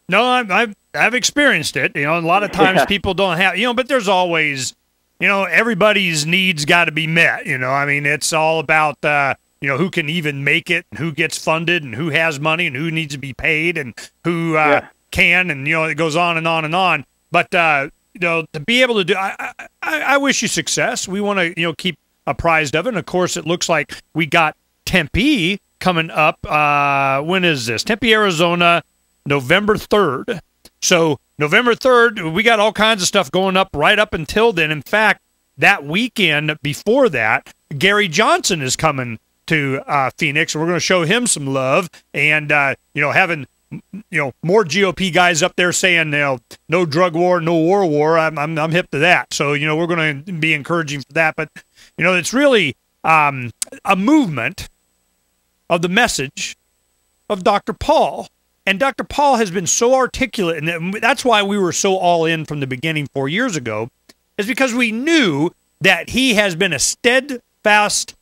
No, I've experienced it. You know, a lot of times people don't have, you know, but there's always, you know, everybody's needs got to be met. You know, I mean, it's all about, you know, who can even make it, and who gets funded, and who has money, and who needs to be paid, and who can, and, you know, it goes on and on and on. But, you know, to be able to do, I wish you success. We want to, you know, keep apprised of it. And, of course, it looks like we got Tempe coming up. When is this? Tempe, Arizona, November 3rd. So November 3rd, we got all kinds of stuff going up right up until then. In fact, that weekend before that, Gary Johnson is coming to Phoenix, and we're going to show him some love. And, you know, having, you know, more GOP guys up there saying, you know, no drug war, no war. I'm hip to that. So, you know, we're going to be encouraging for that. But, you know, it's really a movement of the message of Dr. Paul. And Dr. Paul has been so articulate, and that's why we were so all in from the beginning 4 years ago, is because we knew that he has been a steadfast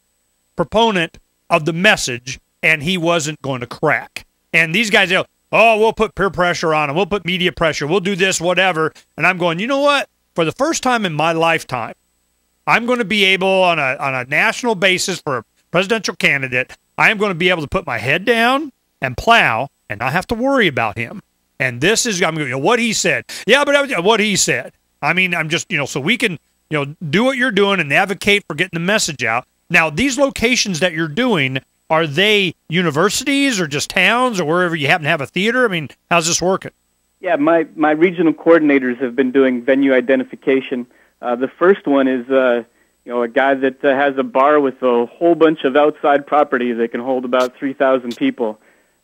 proponent of the message, and he wasn't going to crack. And these guys, you know, oh, we'll put peer pressure on him, we'll put media pressure, we'll do this, whatever. And I'm going, you know what? For the first time in my lifetime, I'm going to be able, on a national basis for a presidential candidate, I am going to be able to put my head down and plow and not have to worry about him. And this is, I'm going, you know, what he said. Yeah, but what he said. I mean, I'm just, you know, so we can, you know, do what you're doing and advocate for getting the message out. Now, these locations that you're doing, are they universities or just towns or wherever you happen to have a theater? I mean, how's this working? Yeah, my regional coordinators have been doing venue identification. The first one is, you know, a guy that has a bar with a whole bunch of outside property that can hold about 3,000 people.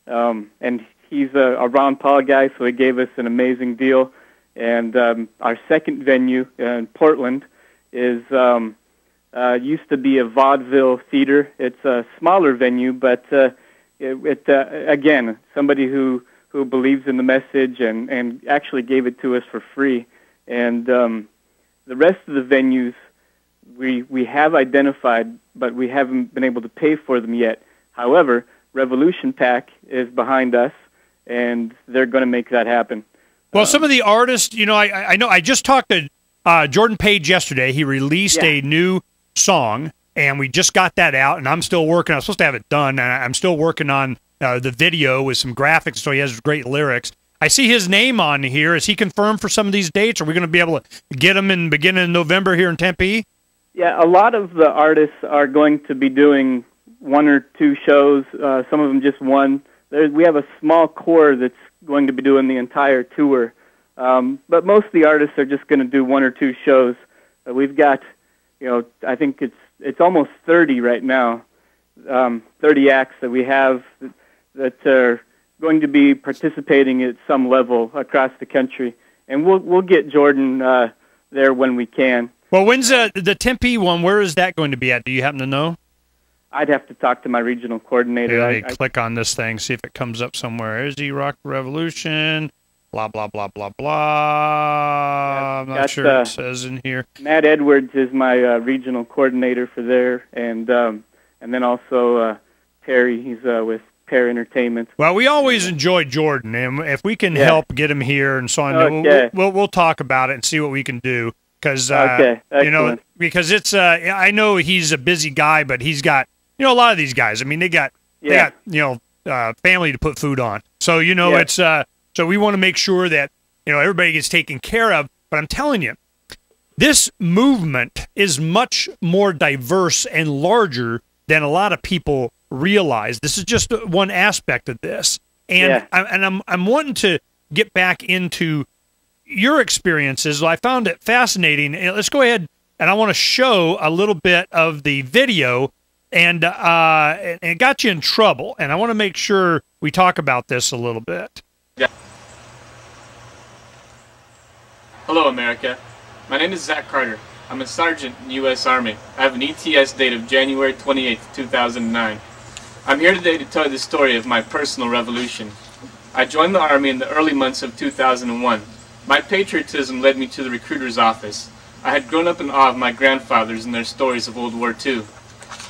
And he's a Ron Paul guy, so he gave us an amazing deal. And our second venue in Portland is used to be a vaudeville theater. It's a smaller venue, but again, somebody who believes in the message and actually gave it to us for free. And the rest of the venues we have identified, but we haven't been able to pay for them yet. However, Revolution PAC is behind us, and they're going to make that happen. Well, some of the artists, you know, I know I just talked to Jordan Page yesterday. He released a new song, and we just got that out, and I'm still working. I was supposed to have it done, and I'm still working on the video with some graphics, so he has great lyrics. I see his name on here. Is he confirmed for some of these dates? Are we going to be able to get him in beginning of November here in Tempe? Yeah, a lot of the artists are going to be doing one or two shows, some of them just one. We have a small core that's going to be doing the entire tour. But most of the artists are just going to do one or two shows. We've got, you know, I think it's almost 30 right now, 30 acts that we have that are going to be participating at some level across the country. And we'll get Jordan there when we can. Well, when's the Tempe one? Where is that going to be at? Do you happen to know? I'd have to talk to my regional coordinator. Yeah, click on this thing, see if it comes up somewhere. Is he Rock Revolution? Blah, blah, blah, blah, blah. Yeah, I'm not sure it says in here. Matt Edwards is my regional coordinator for there, and then also Perry, he's with Pear Entertainment. Well, we always enjoy Jordan, and if we can help get him here and so on, we'll talk about it and see what we can do. Because, you know, because it's, I know he's a busy guy, but he's got, you know, a lot of these guys, I mean, they got you know, family to put food on. So, you know, it's, so we want to make sure that, you know, everybody gets taken care of. But I'm telling you, this movement is much more diverse and larger than a lot of people realize. This is just one aspect of this. And, I'm wanting to get back into your experiences. I found it fascinating. Let's go ahead, and I want to show a little bit of the video, and it got you in trouble, and I want to make sure we talk about this a little bit. Yeah. Hello, America. My name is Zak Carter. I'm a sergeant in the U.S. Army. I have an ETS date of January 28, 2009. I'm here today to tell you the story of my personal revolution. I joined the Army in the early months of 2001. My patriotism led me to the recruiter's office. I had grown up in awe of my grandfathers and their stories of World War II.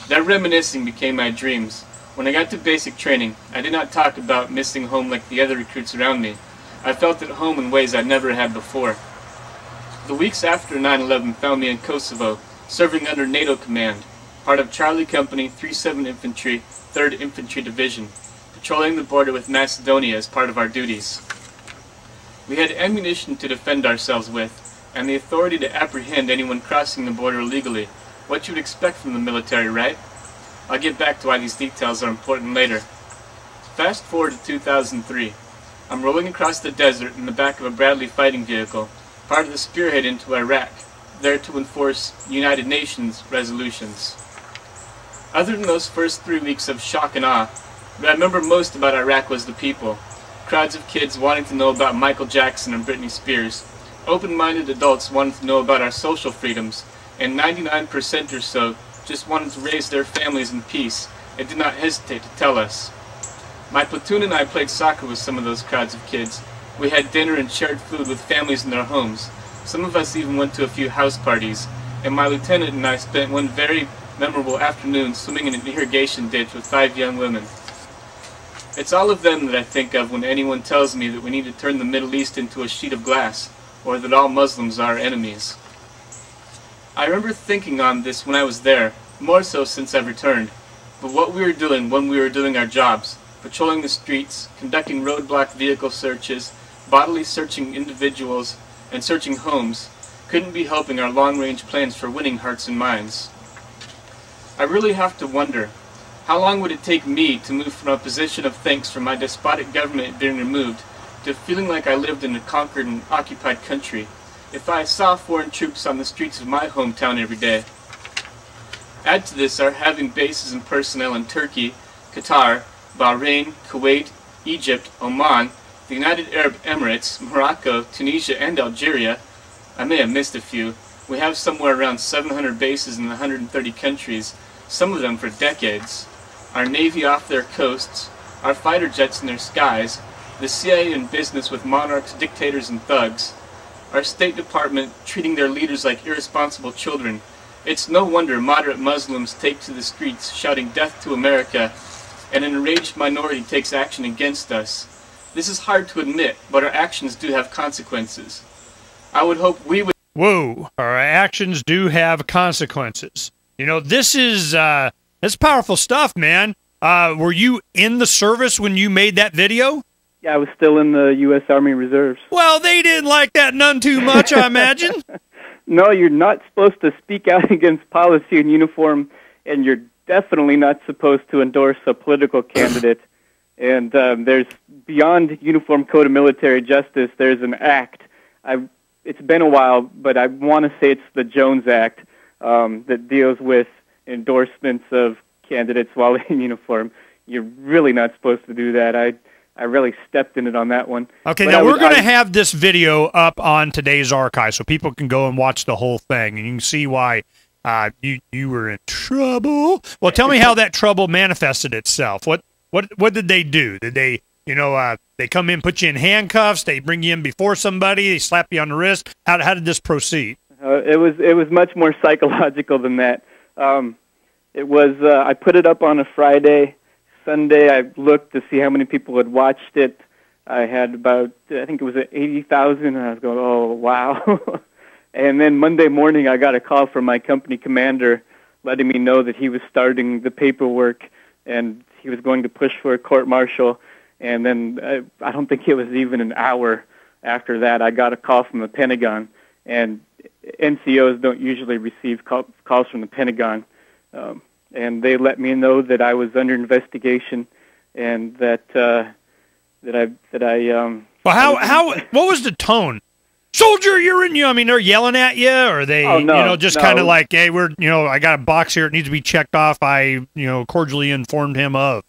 That reminiscing became my dreams. When I got to basic training, I did not talk about missing home like the other recruits around me. I felt at home in ways I never had before. The weeks after 9/11 found me in Kosovo, serving under NATO command, part of Charlie Company 37 Infantry, 3rd Infantry Division, patrolling the border with Macedonia as part of our duties. We had ammunition to defend ourselves with, and the authority to apprehend anyone crossing the border illegally. What you would expect from the military, right? I'll get back to why these details are important later. Fast forward to 2003. I'm rolling across the desert in the back of a Bradley fighting vehicle, part of the spearhead into Iraq, there to enforce United Nations resolutions. Other than those first 3 weeks of shock and awe, what I remember most about Iraq was the people. Crowds of kids wanting to know about Michael Jackson and Britney Spears, open-minded adults wanting to know about our social freedoms, and 99% or so just wanted to raise their families in peace and did not hesitate to tell us. My platoon and I played soccer with some of those crowds of kids. We had dinner and shared food with families in their homes. Some of us even went to a few house parties, and my lieutenant and I spent one very memorable afternoon swimming in an irrigation ditch with 5 young women. It's all of them that I think of when anyone tells me that we need to turn the Middle East into a sheet of glass, or that all Muslims are enemies. I remember thinking on this when I was there, more so since I've returned, but what we were doing when we were doing our jobs, patrolling the streets, conducting roadblock vehicle searches, bodily searching individuals, and searching homes, couldn't be helping our long-range plans for winning hearts and minds. I really have to wonder, how long would it take me to move from a position of thanks for my despotic government being removed to feeling like I lived in a conquered and occupied country if I saw foreign troops on the streets of my hometown every day? Add to this our having bases and personnel in Turkey, Qatar, Bahrain, Kuwait, Egypt, Oman, the United Arab Emirates, Morocco, Tunisia, and Algeria. I may have missed a few. We have somewhere around 700 bases in 130 countries, some of them for decades. Our Navy off their coasts, our fighter jets in their skies, the CIA in business with monarchs, dictators, and thugs, our State Department treating their leaders like irresponsible children. It's no wonder moderate Muslims take to the streets shouting death to America, and an enraged minority takes action against us. This is hard to admit, but our actions do have consequences. I would hope we would... Whoa, our actions do have consequences. You know, this is that's powerful stuff, man. Were you in the service when you made that video? Yeah, I was still in the U.S. Army Reserves. Well, they didn't like that none too much, I imagine. No, you're not supposed to speak out against policy in uniform, and you're definitely not supposed to endorse a political candidate. And there's, beyond Uniform Code of Military Justice, there's an act. It's been a while, but I want to say it's the Jones Act that deals with endorsements of candidates while in uniform. You're really not supposed to do that. I really stepped in it on that one. Okay, now we're going to have this video up on today's archive so people can go and watch the whole thing, and you can see why you were in trouble. Well, tell me how that trouble manifested itself. What did they do? Did they, they come in, put you in handcuffs, they bring you in before somebody, they slap you on the wrist? How did this proceed? It was much more psychological than that. It was I put it up on a Friday. Sunday, I looked to see how many people had watched it. I had about, I think it was 80,000, and I was going, oh, wow. And then Monday morning, I got a call from my company commander letting me know that he was starting the paperwork, and he was going to push for a court-martial. And then I don't think it was even an hour after that, I got a call from the Pentagon. And NCOs don't usually receive calls from the Pentagon. And they let me know that I was under investigation, and that I. Well, what was the tone? Soldier, you're in you. I mean, they're yelling at you, or are they, just kind of like, hey, I got a box here. It needs to be checked off. I, cordially informed him of.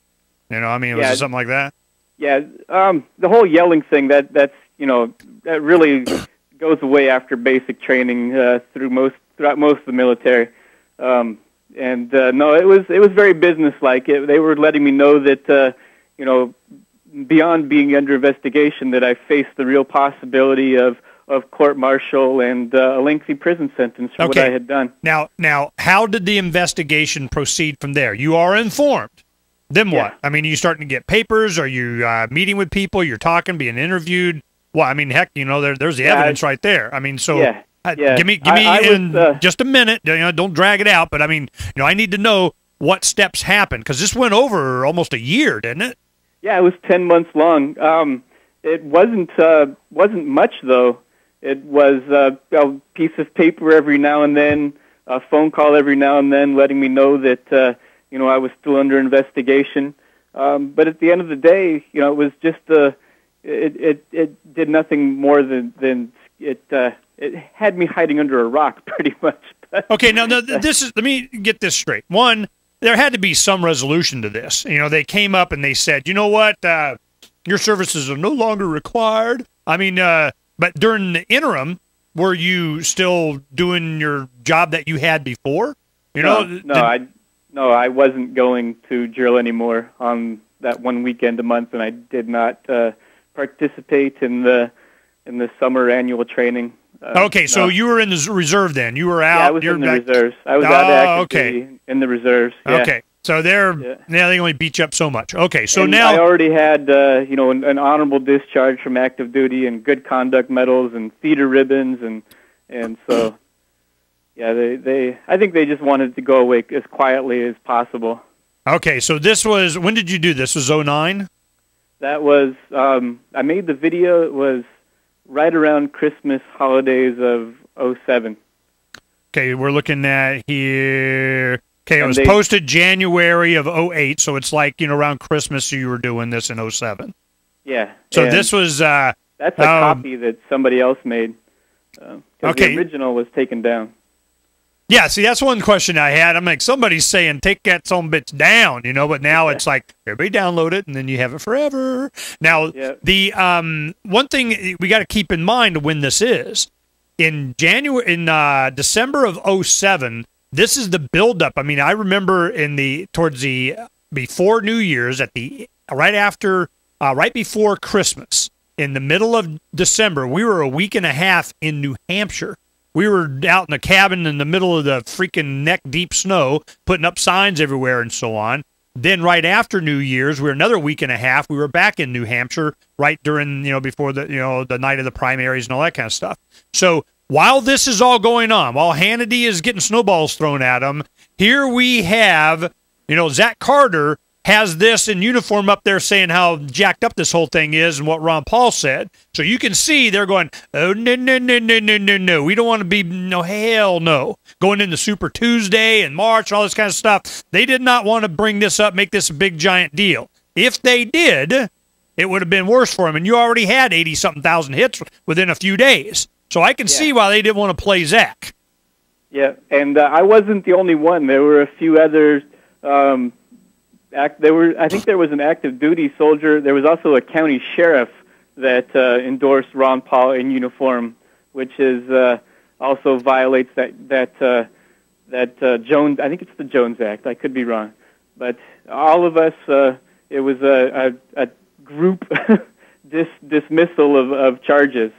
Was it something like that? Yeah. The whole yelling thing that really goes away after basic training throughout most of the military. And no, it was very businesslike. They were letting me know that beyond being under investigation, that I faced the real possibility of court-martial and a lengthy prison sentence for what I had done. Now, how did the investigation proceed from there? You are informed. Then what? Yeah. I mean, are you starting to get papers? Are you meeting with people? You're talking, being interviewed? Well, I mean, heck, there's the evidence right there. I mean, so give me just a minute. Don't drag it out. But I mean, I need to know what steps happened, because this went over almost a year, didn't it? Yeah, it was 10 months long. It wasn't much though. It was a piece of paper every now and then, a phone call every now and then, letting me know that I was still under investigation. But at the end of the day, it was just it did nothing more than it had me hiding under a rock pretty much. Okay, now let me get this straight. One, there had to be some resolution to this. They came up and they said, you know what, your services are no longer required. I mean, but during the interim, were you still doing your job that you had before? No, I wasn't going to drill anymore on that one weekend a month, and I did not participate in the summer annual training. Okay, so you were in the reserve then. You were out. Yeah, I was in the reserves. I was out actively in the reserves. Yeah. Okay, so they only beat you up so much. Okay, so now I already had an honorable discharge from active duty and good conduct medals and theater ribbons, and so yeah, I think they just wanted to go away as quietly as possible. Okay, so this was, when did you do this? Was 2009? That was I made the video. It was right around Christmas holidays of 2007. Okay, we're looking at here. Okay, it was posted January of 2008, so it's like, around Christmas you were doing this in 2007. Yeah. So this was... that's a copy that somebody else made. The original was taken down. Yeah, see, that's one question I had. I'm like, somebody's saying, take that some bits down, but now it's like, everybody download it, and then you have it forever. Now, the one thing we got to keep in mind when this is, in December of 2007, this is the buildup. I mean, I remember before New Year's, right before Christmas, in the middle of December, we were a week and a half in New Hampshire. We were out in a cabin in the middle of the freaking neck-deep snow, putting up signs everywhere and so on. Then right after New Year's, we were another week and a half. We were back in New Hampshire right during, before the night of the primaries and all that kind of stuff. So while this is all going on, while Hannity is getting snowballs thrown at him, here we have, Zak Carter has this in uniform up there saying how jacked up this whole thing is and what Ron Paul said. So you can see they're going, oh, no. We don't want to be, hell no. Going into Super Tuesday and March, all this kind of stuff. They did not want to bring this up, make this a big, giant deal. If they did, it would have been worse for them. And you already had 80-something thousand hits within a few days. So I can see why they didn't want to play Zach. Yeah, and I wasn't the only one. There were a few others. I think there was an active duty soldier. There was also a county sheriff that endorsed Ron Paul in uniform, which is also violates that Jones. I think it's the Jones Act. I could be wrong, but all of us. It was a group dismissal of charges.